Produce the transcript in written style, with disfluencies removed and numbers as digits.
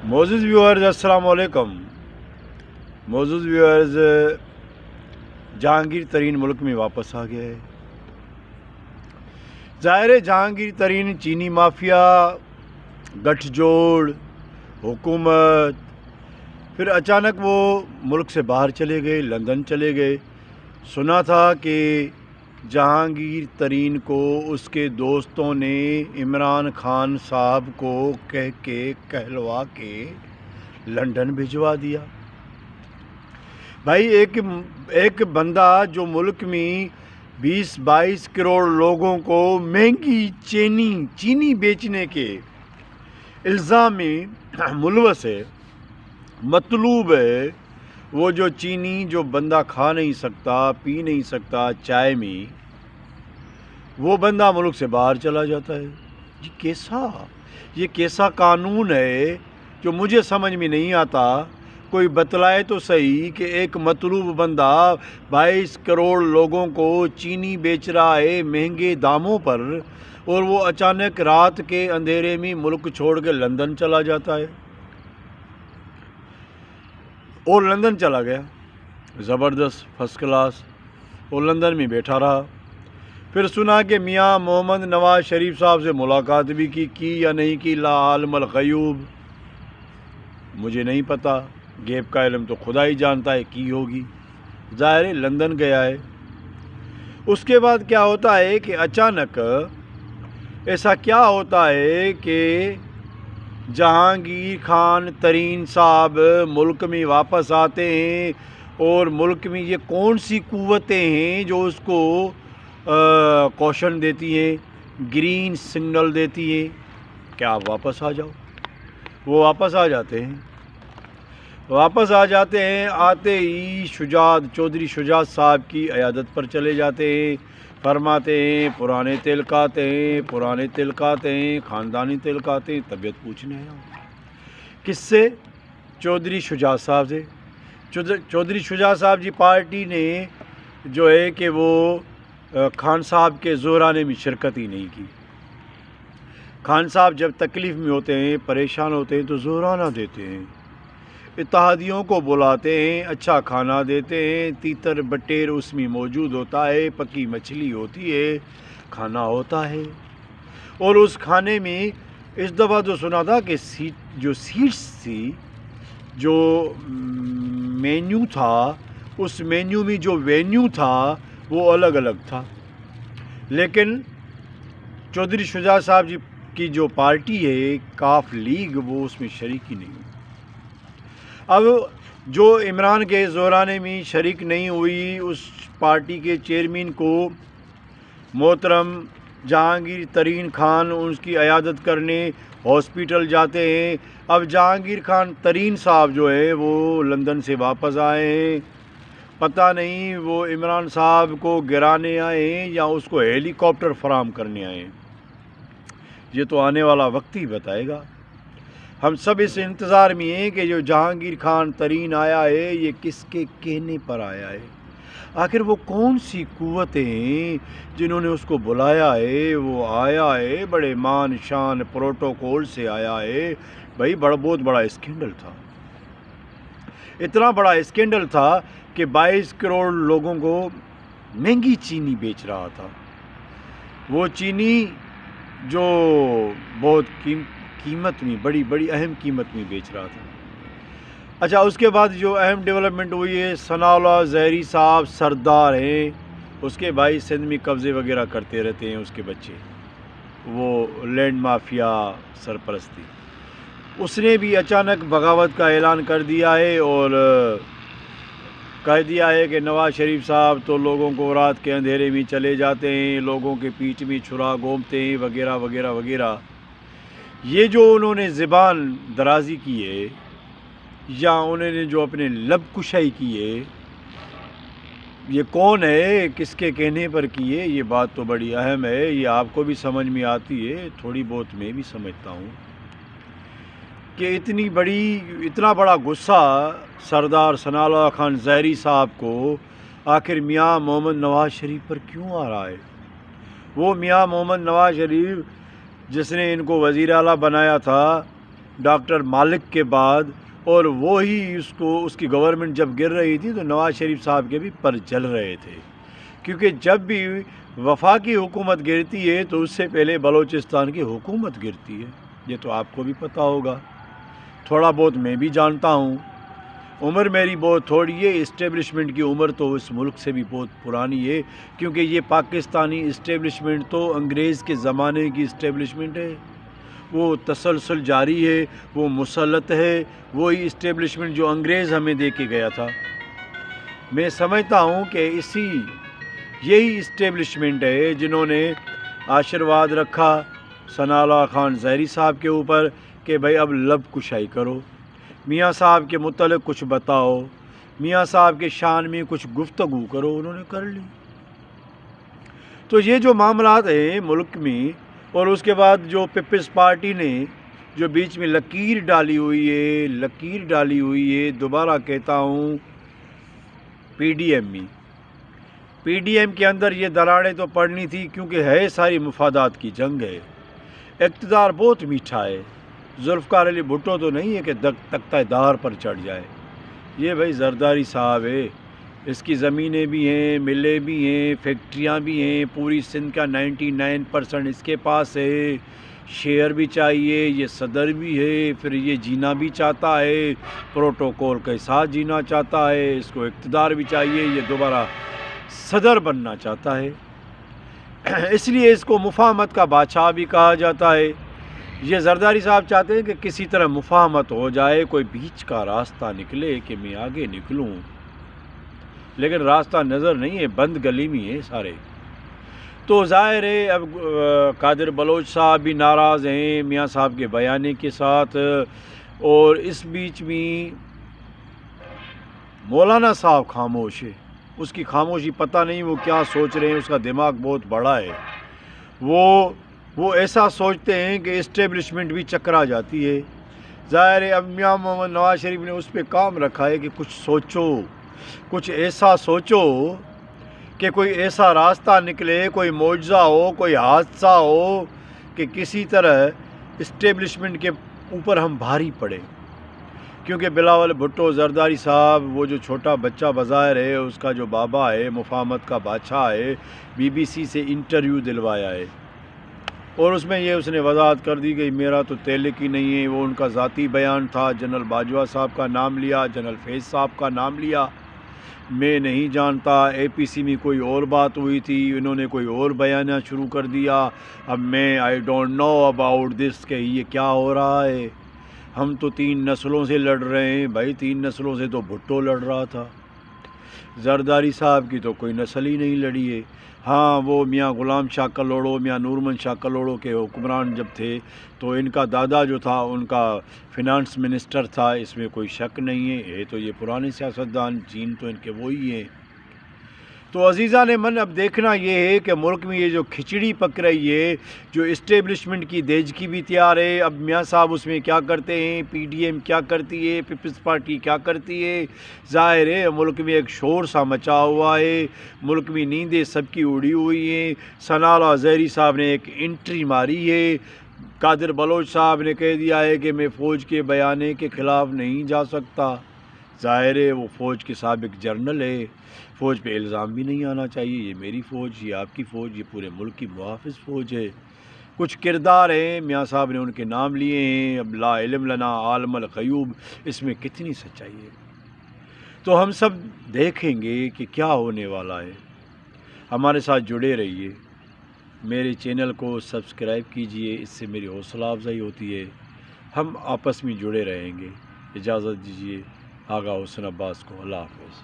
معزز ویورز السلام علیکم۔ معزز ویورز، جہانگیر ترین ملک میں واپس آ گیا ہے۔ ظاہر ہے جہانگیر ترین چینی مافیا، گٹھ جوڑ، حکومت، پھر اچانک وہ ملک سے باہر چلے گئے، لندن چلے گئے۔ سنا تھا کہ جہانگیر ترین کو اس کے دوستوں نے عمران خان صاحب کو کہلوا کے لندن بھجوا دیا۔ بھائی ایک بندہ جو ملک میں 20-22 کروڑ لوگوں کو مہنگی چینی بیچنے کے الزام میں ملوث ہے، مطلوب ہے، وہ جو بندہ کھا نہیں سکتا، پی نہیں سکتا چائے میں، وہ بندہ ملک سے باہر چلا جاتا ہے۔ یہ کیسا قانون ہے جو مجھے سمجھ میں نہیں آتا۔ کوئی بتلائے تو صحیح کہ ایک مطلوب بندہ 22 کروڑ لوگوں کو چینی بیچ رہا ہے مہنگے داموں پر، اور وہ اچانک رات کے اندھیرے میں ملک چھوڑ کے لندن چلا جاتا ہے، اور لندن چلا گیا، زبردست، فرسٹ کلاس، اور لندن میں بیٹھا رہا۔ پھر سنا کہ میاں محمد نواز شریف صاحب سے ملاقات بھی کی یا نہیں کی، لا عالم الغیوب، مجھے نہیں پتا، غیب کا علم تو خدا ہی جانتا ہے کی ہوگی۔ ظاہر ہے لندن گیا ہے۔ اس کے بعد کیا ہوتا ہے کہ اچانک ایسا کیا ہوتا ہے کہ جہانگیر خان ترین صاحب ملک میں واپس آتے ہیں، اور ملک میں یہ کون سی قوتیں ہیں جو اس کو کوشن دیتی ہیں، گرین سگنل دیتی ہیں کہ آپ واپس آ جاؤ۔ وہ واپس آ جاتے ہیں، آتے ہی چودھری شجاعت صاحب کی عیادت پر چلے جاتے ہیں، فرماتے ہیں پرانے تلک آتے ہیں، خاندانی تلک آتے ہیں، طبیعت پوچھنے آیا ہوں۔ کس سے؟ چودھری شجاعت صاحب سے۔ چودھری شجاعت صاحب جی پارٹی نے جو ہے کہ وہ خان صاحب کے زہرانے میں شرکت ہی نہیں کی۔ خان صاحب جب تکلیف میں ہوتے ہیں، پریشان ہوتے ہیں تو زہرانہ دیتے ہیں، اتحادیوں کو بلاتے ہیں، اچھا کھانا دیتے ہیں، تیتر بٹیر اس میں موجود ہوتا ہے، پکی مچھلی ہوتی ہے، کھانا ہوتا ہے۔ اور اس کھانے میں اس دفعہ تو سنا تھا کہ سیٹس تھی، جو مینیو تھا، اس مینیو میں جو وینیو تھا وہ الگ الگ تھا، لیکن چودھری شجاعت صاحب جی کی جو پارٹی ہے کاف لیگ، وہ اس میں شریک ہی نہیں ہوئی۔ اب جو عمران کے زہرانے میں شریک نہیں ہوئی، اس پارٹی کے چیئرمین کو محترم جہانگیر ترین خان اس کی عیادت کرنے ہاسپیٹل جاتے ہیں۔ اب جہانگیر خان ترین صاحب جو ہے وہ لندن سے واپس آئے ہیں، پتہ نہیں وہ عمران صاحب کو گرانے آئے ہیں یا اس کو ہیلی کاپٹر فراہم کرنے آئے ہیں، یہ تو آنے والا وقت ہی بتائے گا۔ ہم سب اس انتظار میں ہیں کہ جو جہانگیر خان ترین آیا ہے یہ کس کے کہنے پر آیا ہے، آخر وہ کون سی قوتیں ہیں جنہوں نے اس کو بلایا ہے، وہ آیا ہے بڑے مان شان پروٹوکول سے آیا ہے۔ بھائی بہت بڑا اسکینڈل تھا، اتنا بڑا اسکینڈل تھا کہ 22 کروڑ لوگوں کو مہنگی چینی بیچ رہا تھا، وہ چینی جو بہت قیمت میں، بڑی اہم قیمت میں بیچ رہا تھا۔ اچھا، اس کے بعد جو اہم ڈیولپمنٹ ہوئی ہے، ثناء اللہ زہری صاحب سردار ہیں، اس کے بھائی سندھ میں قبضے وغیرہ کرتے رہتے ہیں، اس کے بچے، وہ لینڈ مافیا سرپرستی، اس نے بھی اچانک بغاوت کا اعلان کر دیا ہے، اور کہہ دیا ہے کہ نواز شریف صاحب تو لوگوں کو رات کے اندھیرے میں چلے جاتے ہیں، لوگوں کے پیٹ میں چھرا گھومتے ہیں، وغیرہ وغیرہ وغیرہ۔ یہ جو انہوں نے زبان درازی کی ہے، یا انہوں نے جو اپنے لب کشائی کی ہے، یہ کون ہے، کس کے کہنے پر کی ہے، یہ بات تو بڑی اہم ہے، یہ آپ کو بھی سمجھ میں آتی ہے، تھوڑی بہت میں بھی سمجھتا ہوں کہ اتنا بڑا غصہ سردار ثناء اللہ خان زہری صاحب کو آخر میاں محمد نواز شریف پر کیوں آ رہا ہے۔ وہ میاں محمد نواز شریف جس نے ان کو وزیر اعلیٰ بنایا تھا، ڈاکٹر مالک کے بعد، اور وہی اس کی گورنمنٹ جب گر رہی تھی تو نواز شریف صاحب کے بھی پر جل رہے تھے، کیونکہ جب بھی وفاقی حکومت گرتی ہے تو اس سے پہلے بلوچستان کی حکومت گرتی ہے، یہ تو آپ کو بھی پتہ ہوگا، تھوڑا بہت میں بھی جانتا ہوں، عمر میری بہت تھوڑی ہے، اسٹیبلشمنٹ کی عمر تو اس ملک سے بھی بہت پرانی ہے، کیونکہ یہ پاکستانی اسٹیبلشمنٹ تو انگریز کے زمانے کی اسٹیبلشمنٹ ہے، وہ تسلسل جاری ہے، وہ مسلط ہے، وہی اسٹیبلشمنٹ جو انگریز ہمیں دے کے گیا تھا۔ میں سمجھتا ہوں کہ یہی اسٹیبلشمنٹ ہے جنہوں نے آشرواد رکھا ثناء اللہ خان زہری صاحب کے اوپر کہ بھائی اب لب کشائی کرو، میاں صاحب کے متعلق کچھ بتاؤ، میاں صاحب کے شان میں کچھ گفتگو کرو، انہوں نے کر لی۔ تو یہ جو معاملات ہیں ملک میں، اور اس کے بعد جو پیپلز پارٹی نے جو بیچ میں لکیر ڈالی ہوئی ہے، دوبارہ کہتا ہوں، پی ڈی ایم کے اندر یہ دراڑیں تو پڑنی تھی، کیونکہ ہے ساری مفادات کی جنگ ہے، اقتدار بہت میٹھا ہے، ذوالفقار علی بھٹو تو نہیں ہے کہ تختہ دار پر چڑھ جائے، یہ بھائی زرداری صاحب ہے، اس کی زمینیں بھی ہیں، ملیں بھی ہیں، فیکٹریاں بھی ہیں، پوری سندھ کا 99% اس کے پاس ہے، شیئر بھی چاہیے، یہ صدر بھی ہے، پھر یہ جینا بھی چاہتا ہے، پروٹوکول کے ساتھ جینا چاہتا ہے، اس کو اقتدار بھی چاہیے، یہ دوبارہ صدر بننا چاہتا ہے، اس لیے اس کو مفاہمت کا بادشاہ بھی کہا جاتا ہے۔ یہ زرداری صاحب چاہتے ہیں کہ کسی طرح مفاہمت ہو جائے، کوئی بیچ کا راستہ نکلے کہ میں آگے نکلوں، لیکن راستہ نظر نہیں ہے، بند گلی میں ہے سارے۔ تو ظاہر ہے اب قادر بلوچ صاحب بھی ناراض ہیں میاں صاحب کے بیانے کے ساتھ، اور اس بیچ میں مولانا صاحب خاموش ہے، اس کی خاموشی پتہ نہیں وہ کیا سوچ رہے ہیں، اس کا دماغ بہت بڑا ہے، وہ ایسا سوچتے ہیں کہ اسٹیبلشمنٹ بھی چکرا جاتی ہے۔ ظاہر ہے اب میاں محمد نواز شریف نے اس پہ کام رکھا ہے کہ کچھ سوچو، کچھ ایسا سوچو کہ کوئی ایسا راستہ نکلے، کوئی معجزہ ہو، کوئی حادثہ ہو کہ کسی طرح اسٹیبلشمنٹ کے اوپر ہم بھاری پڑے، کیونکہ بلاول بھٹو زرداری صاحب وہ جو چھوٹا بچہ بظاہر ہے، اس کا جو بابا ہے مفاہمت کا بادشاہ ہے، BBC سے انٹرویو دلوایا ہے، اور اس میں یہ اس نے وضاحت کر دی کہ میرا تو تعلق ہی نہیں ہے، وہ ان کا ذاتی بیان تھا، جنرل باجوہ صاحب کا نام لیا، جنرل فیض صاحب کا نام لیا، میں نہیں جانتا، APC میں کوئی اور بات ہوئی تھی، انہوں نے کوئی اور بیانہ شروع کر دیا، اب میں I don't know about this کہ یہ کیا ہو رہا ہے، ہم تو 3 نسلوں سے لڑ رہے ہیں، بھائی 3 نسلوں سے تو بھٹو لڑ رہا تھا، زرداری صاحب کی تو کوئی نسل ہی نہیں لڑی ہے۔ ہاں وہ میاں غلام شاہ کلوڑو، میاں نورمن شاہ کلوڑو کے حکمران جب تھے تو ان کا دادا جو تھا ان کا فنانس منسٹر تھا، اس میں کوئی شک نہیں ہے، تو یہ پرانے سیاستدان، جین تو ان کے وہی ہیں۔ تو عزیزان من، اب دیکھنا یہ ہے کہ ملک میں یہ جو کھچڑی پک رہی ہے، جو اسٹیبلشمنٹ کی دیجکی بھی تیار ہے، اب میاں صاحب اس میں کیا کرتے ہیں، PDM کیا کرتی ہے، پیپلز پارٹی کیا کرتی ہے، ظاہر ہے ملک میں ایک شور سا مچا ہوا ہے، ملک میں نیندیں سب کی اڑی ہوئی ہیں۔ ثناء اللہ زہری صاحب نے ایک انٹری ماری ہے، قادر بلوچ صاحب نے کہہ دیا ہے کہ میں فوج کے بیانے کے خلاف نہیں جا سکتا، ظاہر ہے وہ فوج کے سابق جرنل ہے، فوج پہ الزام بھی نہیں آنا چاہیے، یہ میری فوج، یہ آپ کی فوج، یہ پورے ملک کی محافظ فوج ہے۔ کچھ کردار ہیں میاں صاحب نے ان کے نام لیے ہیں، اب لا علم لنا عالم الغیوب، اس میں کتنی سچائی ہے، تو ہم سب دیکھیں گے کہ کیا ہونے والا ہے۔ ہمارے ساتھ جڑے رہیے، میرے چینل کو سبسکرائب کیجئے، اس سے میری حوصلہ افزائی ہوتی ہے، ہم آپس میں جڑے رہیں گے۔ اجازت دیجیے آغا حسن عباس کو، اللہ حافظ۔